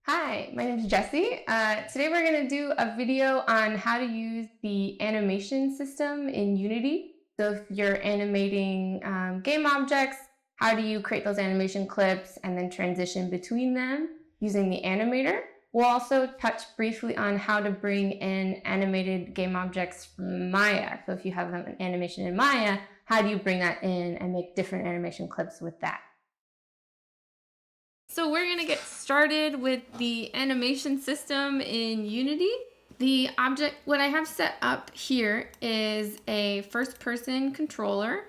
Hi, my name is Jessie. Today we're going to do a video on how to use the animation system in Unity. So if you're animating game objects, how do you create those animation clips and then transition between them using the animator? We'll also touch briefly on how to bring in animated game objects from Maya. So if you have an animation in Maya, how do you bring that in and make different animation clips with that? So we're gonna get started with the animation system in Unity. The object, what I have set up here is a first person controller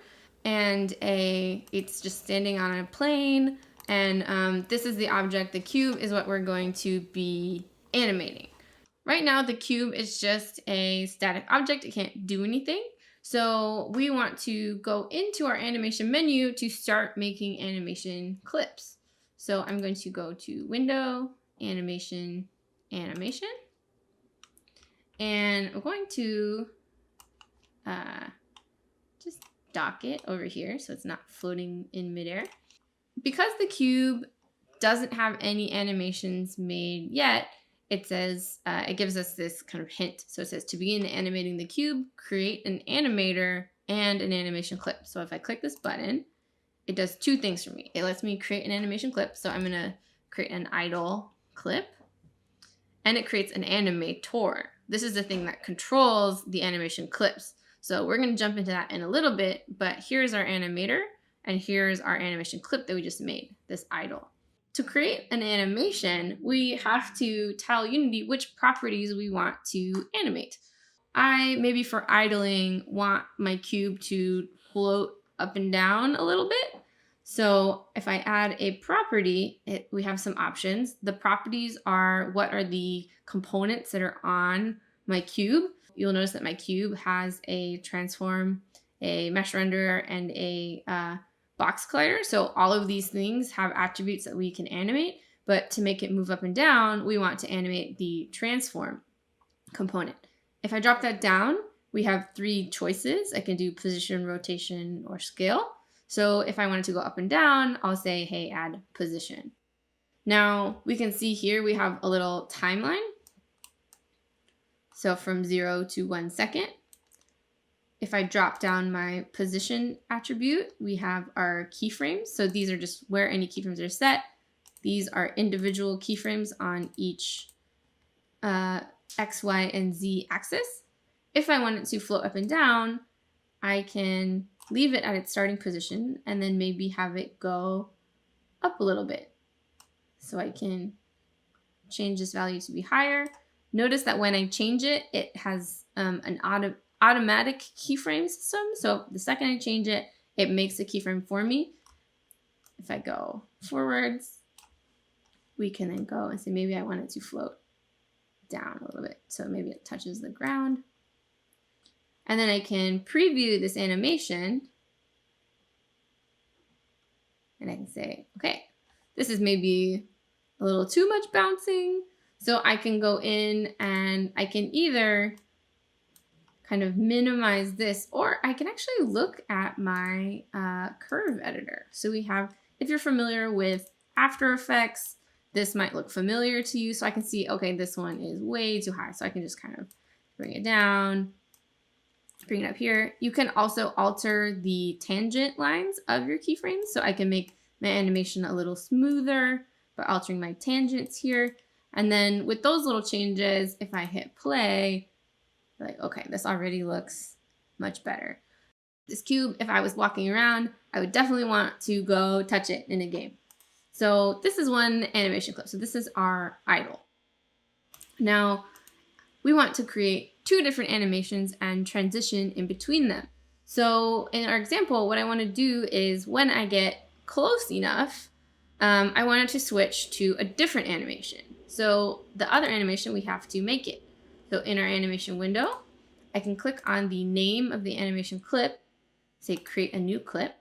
and it's just standing on a plane. And this is the object. The cube is what we're going to be animating. Right now, the cube is just a static object. It can't do anything. So we want to go into our animation menu to start making animation clips. So I'm going to go to Window, Animation, Animation. And I'm going to just dock it over here so it's not floating in midair. Because the cube doesn't have any animations made yet, it says, it gives us this kind of hint. So it says to begin animating the cube, create an animator and an animation clip. So if I click this button, it does two things for me. It lets me create an animation clip. So I'm gonna create an idle clip and it creates an animator. This is the thing that controls the animation clips. So we're gonna jump into that in a little bit, but here's our animator and here's our animation clip that we just made, this idle. To create an animation, we have to tell Unity which properties we want to animate. I, maybe for idling, want my cube to float up and down a little bit. So if I add a property, we have some options. The properties are what are the components that are on my cube. You'll notice that my cube has a transform, a mesh renderer, and a box collider. So all of these things have attributes that we can animate, but to make it move up and down, we want to animate the transform component. If I drop that down, we have three choices. I can do position, rotation, or scale. So if I wanted to go up and down, I'll say, hey, add position. Now we can see here we have a little timeline. So from 0 to 1 second. If I drop down my position attribute, we have our keyframes. So these are just where any keyframes are set. These are individual keyframes on each X, Y, and Z axis. If I want it to float up and down, I can leave it at its starting position and then maybe have it go up a little bit. So I can change this value to be higher. Notice that when I change it, it has an automatic keyframe system. So the second I change it, it makes a keyframe for me. If I go forwards, we can then go and say maybe I want it to float down a little bit. So maybe it touches the ground. And then I can preview this animation. And I can say, okay, this is maybe a little too much bouncing. So I can go in and I can either kind of minimize this, or I can actually look at my curve editor. So we have, if you're familiar with After Effects, this might look familiar to you. So I can see, okay, this one is way too high. So I can just kind of bring it down, bring it up here. You can also alter the tangent lines of your keyframes. So I can make my animation a little smoother by altering my tangents here. And then with those little changes, if I hit play, like, okay, this already looks much better. This cube, if I was walking around, I would definitely want to go touch it in a game. So this is one animation clip. So this is our idle. Now we want to create two different animations and transition in between them. So in our example, what I want to do is when I get close enough, I wanted to switch to a different animation. So the other animation, we have to make it. So in our animation window, I can click on the name of the animation clip, say create a new clip.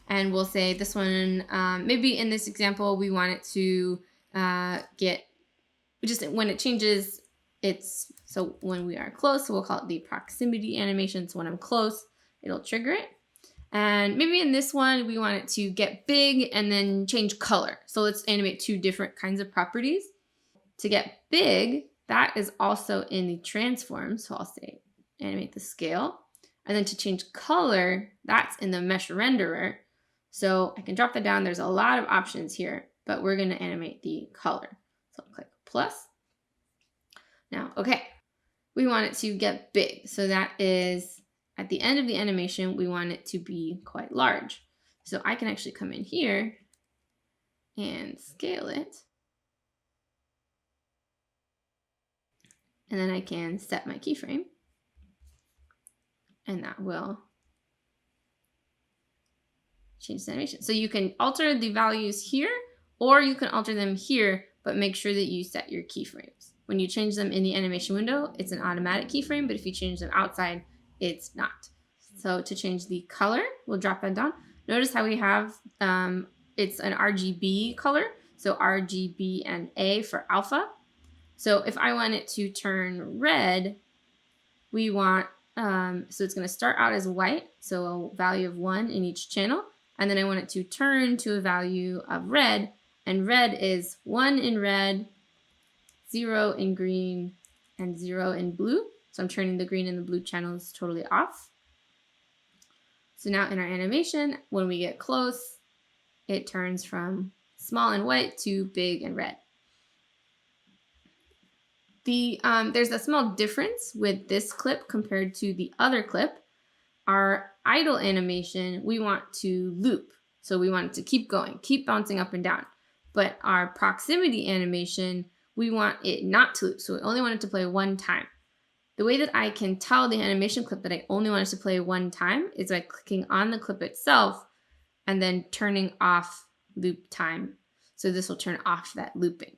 And we'll say this one, maybe in this example, we want it to get, just when it changes, so when we are close, so we'll call it the proximity animation. So when I'm close, it'll trigger it. And maybe in this one, we want it to get big and then change color. So let's animate two different kinds of properties. To get big, that is also in the transform. So I'll say animate the scale. And then to change color, that's in the mesh renderer. So I can drop that down. There's a lot of options here, but we're going to animate the color. So I'll click plus. Now, okay, we want it to get big. So that is at the end of the animation, we want it to be quite large. So I can actually come in here and scale it. And then I can set my keyframe. And that will change the animation. So you can alter the values here, or you can alter them here, but make sure that you set your keyframes. When you change them in the animation window, it's an automatic keyframe, but if you change them outside, it's not. So to change the color, we'll drop that down. Notice how we have, it's an RGB color. So RGB and A for alpha. So if I want it to turn red, we want, so it's going to start out as white, so a value of 1 in each channel. And then I want it to turn to a value of red, and red is 1 in red, 0 in green, and 0 in blue. So I'm turning the green and the blue channels totally off. So now in our animation, when we get close, it turns from small and white to big and red. There's a small difference with this clip compared to the other clip. Our idle animation, we want to loop. So we want it to keep going, keep bouncing up and down. But our proximity animation, we want it not to loop. So we only want it to play one time. The way that I can tell the animation clip that I only want it to play one time is by clicking on the clip itself and then turning off loop time. So this will turn off that looping.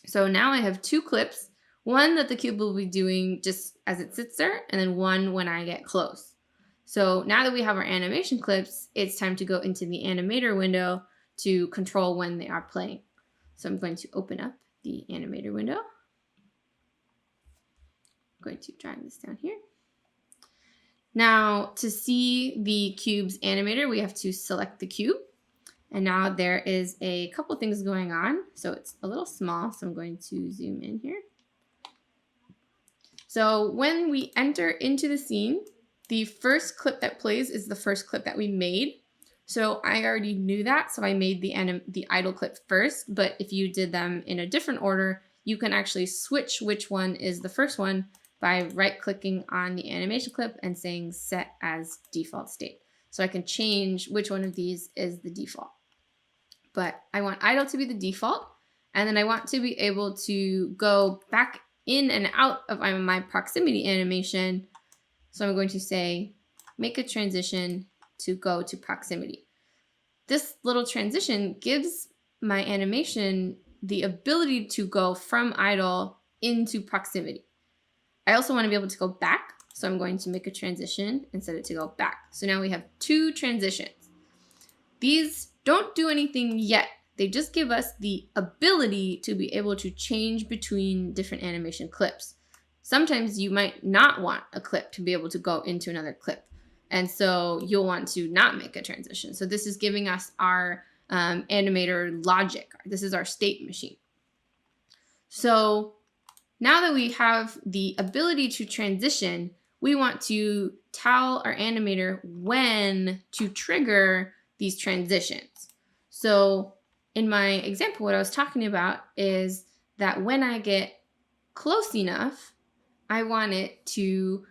So now I have two clips, one that the cube will be doing just as it sits there, and then one when I get close. So now that we have our animation clips, it's time to go into the animator window to control when they are playing. So I'm going to open up the animator window. I'm going to drag this down here. Now to see the cube's animator, we have to select the cube. And now there is a couple things going on. So it's a little small, so I'm going to zoom in here. So when we enter into the scene, the first clip that plays is the first clip that we made. So I already knew that, so I made the idle clip first, but if you did them in a different order, you can actually switch which one is the first one by right-clicking on the animation clip and saying set as default state. So I can change which one of these is the default. But I want idle to be the default, and then I want to be able to go back in and out of my proximity animation. So I'm going to say, make a transition to go to proximity. This little transition gives my animation the ability to go from idle into proximity. I also want to be able to go back. So I'm going to make a transition and set it to go back. So now we have two transitions. These don't do anything yet. They just give us the ability to be able to change between different animation clips. Sometimes you might not want a clip to be able to go into another clip. And so you'll want to not make a transition. So this is giving us our animator logic. This is our state machine. So now that we have the ability to transition, we want to tell our animator when to trigger these transitions. So in my example, what I was talking about is that when I get close enough, I want it to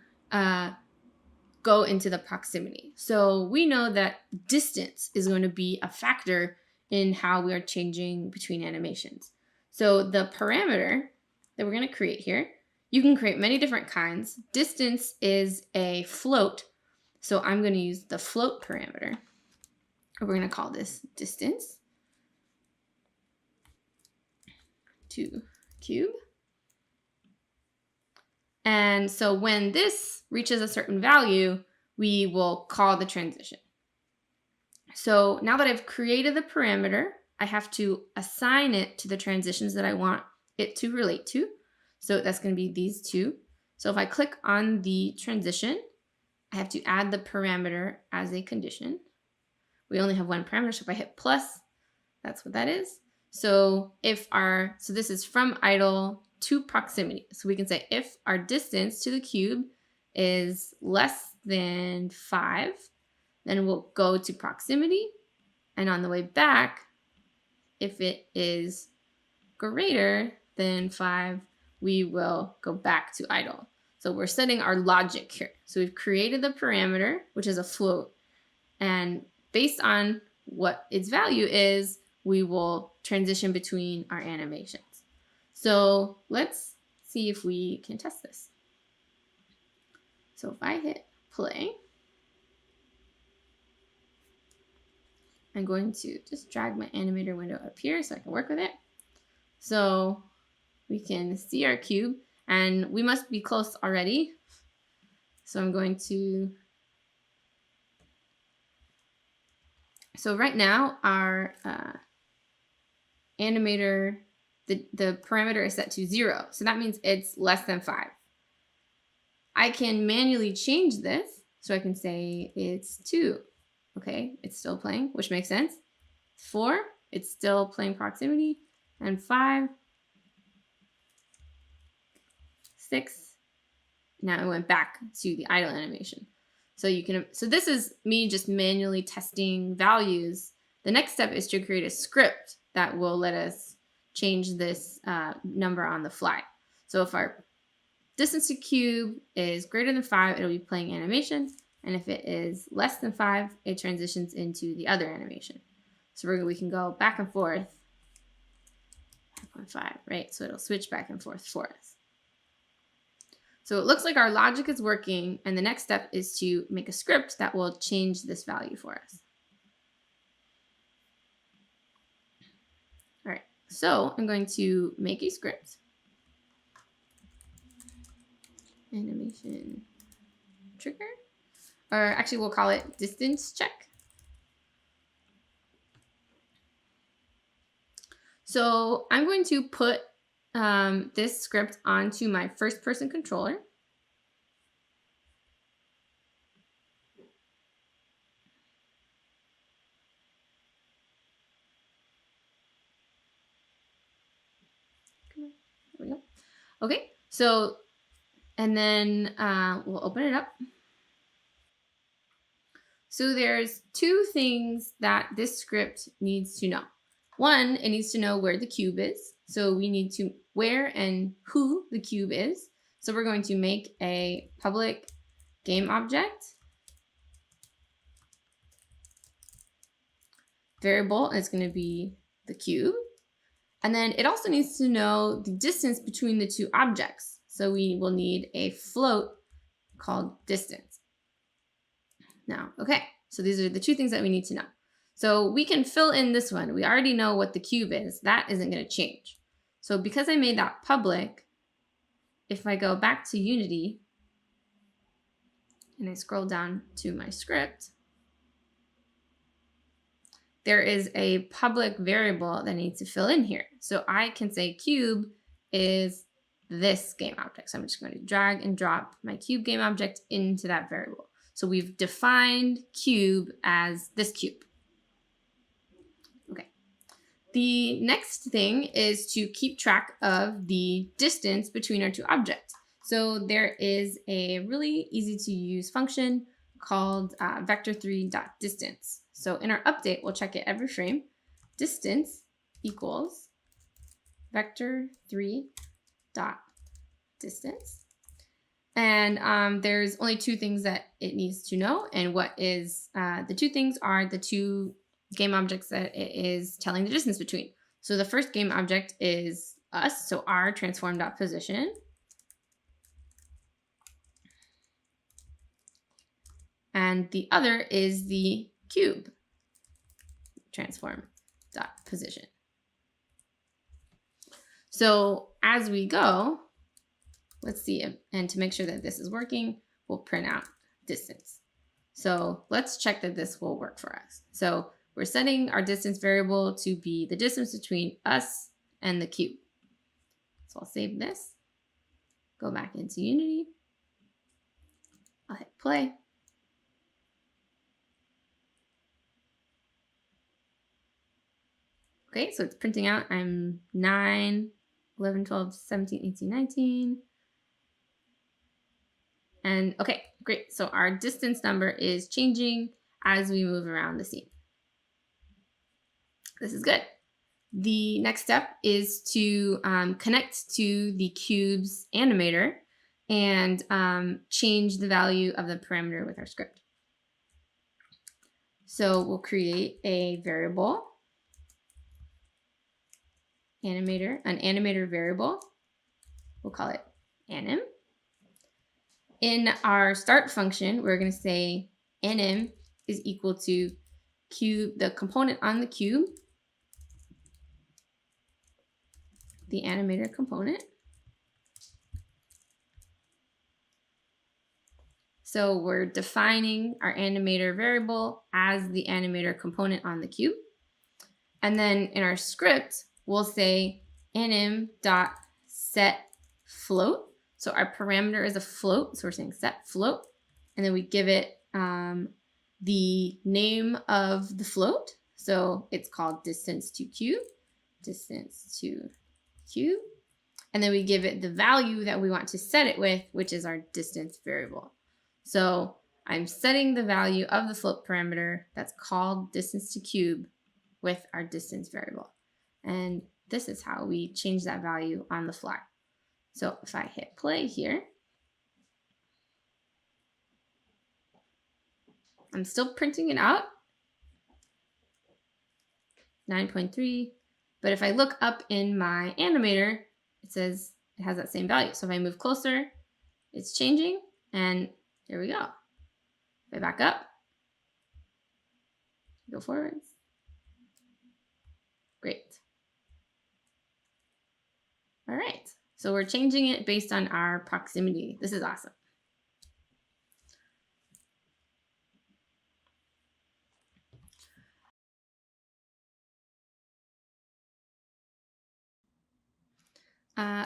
go into the proximity. So we know that distance is going to be a factor in how we are changing between animations. So the parameter that we're going to create here, you can create many different kinds. Distance is a float. So I'm going to use the float parameter. We're going to call this distance to cube. And so when this reaches a certain value, we will call the transition. So now that I've created the parameter, I have to assign it to the transitions that I want it to relate to. So that's going to be these two. So if I click on the transition I have to add the parameter as a condition. We only have one parameter, so if I hit plus, that's what that is. So so this is from idle to proximity. So we can say if our distance to the cube is less than 5, then we'll go to proximity. And on the way back, if it is greater than 5, we will go back to idle. So we're setting our logic here. So we've created the parameter, which is a float. And based on what its value is, we will transition between our animations. So let's see if we can test this. So if I hit play, I'm going to just drag my animator window up here so I can work with it. So we can see our cube, and we must be close already. So I'm going to, so right now our animator, the parameter is set to 0. So that means it's less than 5. I can manually change this. So I can say it's 2. Okay, it's still playing, which makes sense. 4, it's still playing proximity. And 5, 6, now it went back to the idle animation. So this is me just manually testing values. The next step is to create a script that will let us change this number on the fly. So if our distance to cube is greater than 5, it'll be playing animation. And if it is less than 5, it transitions into the other animation. So we can go back and forth, 5.5, right? So it'll switch back and forth for us. So it looks like our logic is working, and the next step is to make a script that will change this value for us. All right, so I'm going to make a script. Animation trigger, or actually we'll call it distance check. So I'm going to put this script onto my first person controller. There we go. Okay, so, and then we'll open it up. So there's 2 things that this script needs to know. One, it needs to know where the cube is. So we need to where and who the cube is. So we're going to make a public game object variable, and it's going to be the cube. And then it also needs to know the distance between the 2 objects. So we will need a float called distance. Now, okay, so these are the 2 things that we need to know. So we can fill in this one. We already know what the cube is. That isn't going to change. So because I made that public, if I go back to Unity and I scroll down to my script, there is a public variable that needs to fill in here. So I can say cube is this game object. So I'm just going to drag and drop my cube game object into that variable. So we've defined cube as this cube. Okay. The next thing is to keep track of the distance between our 2 objects. So there is a really easy to use function called vector3.distance. So in our update, we'll check it every frame. Distance equals vector3.distance. And there's only 2 things that it needs to know. And what is the 2 things are the 2 game objects that it is telling the distance between. So the first game object is us, so our transform.position. And the other is the cube transform.position. So as we go, let's see, and to make sure that this is working, we'll print out distance. So let's check that this will work for us. So we're setting our distance variable to be the distance between us and the cube. So I'll save this, go back into Unity, I'll hit play, Okay, so it's printing out. I'm 9, 11, 12, 17, 18, 19. And okay, great. So our distance number is changing as we move around the scene. This is good. The next step is to connect to the cube's animator and change the value of the parameter with our script. So we'll create a variable, an animator variable. We'll call it anim. In our start function, we're going to say anim is equal to cube, the component on the cube, the animator component. So we're defining our animator variable as the animator component on the cube. And then in our script, we'll say anim.set float. So our parameter is a float. So we're saying set float. And then we give it the name of the float. So it's called distance to cube, distance to cube. And then we give it the value that we want to set it with, which is our distance variable. So I'm setting the value of the float parameter that's called distance to cube with our distance variable. And this is how we change that value on the fly. So if I hit play here, I'm still printing it out, 9.3. But if I look up in my animator, it says it has that same value. So if I move closer, it's changing, and there we go. If I back up, go forwards. Great. All right, so we're changing it based on our proximity. This is awesome.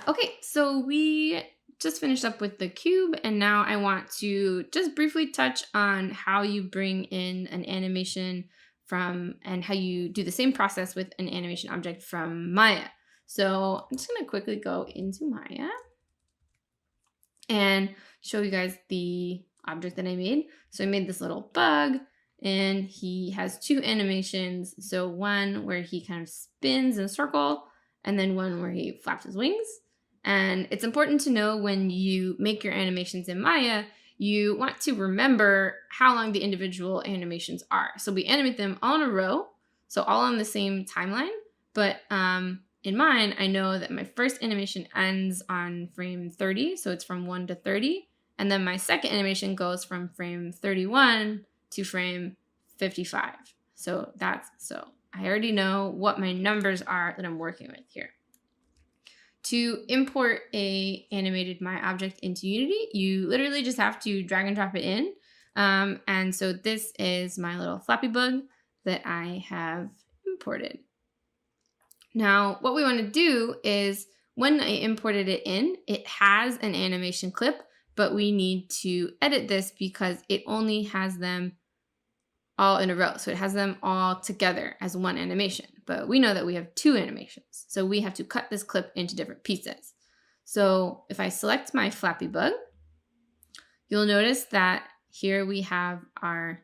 Okay, so we just finished up with the cube, and now I want to just briefly touch on how you bring in an animation from, and how you do the same process with an animation object from Maya. So I'm just gonna quickly go into Maya and show you guys the object that I made. So I made this little bug, and he has two animations. So one where he kind of spins in a circle, and then one where he flaps his wings. And it's important to know when you make your animations in Maya, you want to remember how long the individual animations are. So we animate them all in a row, so all on the same timeline. But in mine, I know that my first animation ends on frame 30, so it's from 1 to 30. And then my second animation goes from frame 31 to frame 55. So I already know what my numbers are that I'm working with here. To import a animated Maya object into Unity, you literally just have to drag and drop it in. And so this is my little Flappy Bug that I have imported. Now, what we want to do is when I imported it in, it has an animation clip, but we need to edit this because it only has them all in a row. So it has them all together as one animation, but we know that we have two animations. So we have to cut this clip into different pieces. So if I select my Flappy Bug, you'll notice that here we have our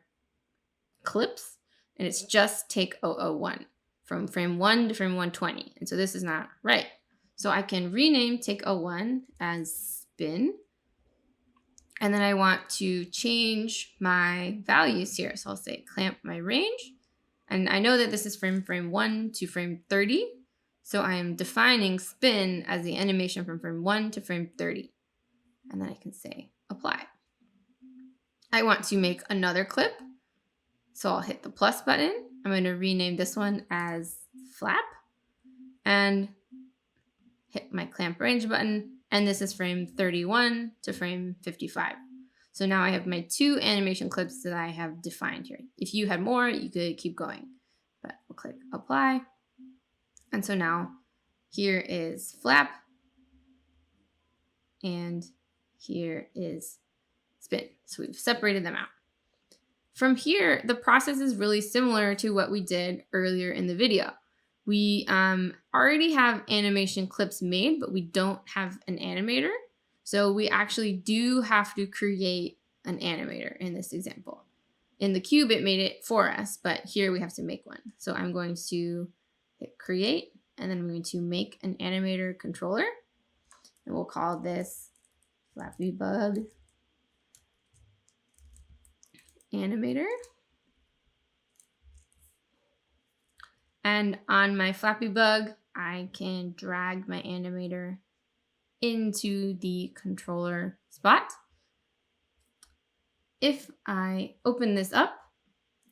clips, and it's just take 001 from frame 1 to frame 120. And so this is not right. So I can rename take 01 as spin. And then I want to change my values here. So I'll say clamp my range. And I know that this is from frame 1 to frame 30. So I am defining spin as the animation from frame 1 to frame 30. And then I can say apply. I want to make another clip. So I'll hit the plus button. I'm going to rename this one as flap and hit my clamp range button. And this is frame 31 to frame 55. So now I have my two animation clips that I have defined here. If you had more, you could keep going, but we'll click apply. And so now here is flap and here is spin. So we've separated them out. From here, the process is really similar to what we did earlier in the video. We already have animation clips made, but we don't have an animator. So we actually do have to create an animator in this example. In the cube, it made it for us, but here we have to make one. So I'm going to hit create, and then I'm going to make an animator controller. And we'll call this Flappy Bug Animator. And on my Flappy Bug, I can drag my animator into the controller spot. If I open this up,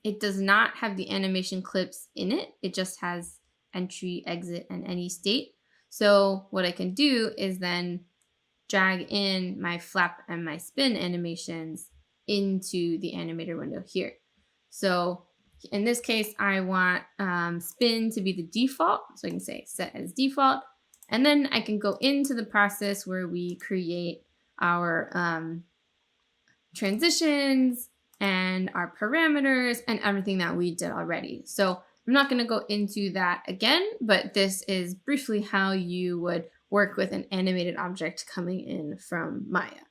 it does not have the animation clips in it. It just has entry, exit, and any state. So what I can do is then drag in my flap and my spin animations into the animator window here. So in this case, I want spin to be the default. So I can say set as default. And then I can go into the process where we create our transitions and our parameters and everything that we did already. So I'm not going to go into that again, but this is briefly how you would work with an animated object coming in from Maya.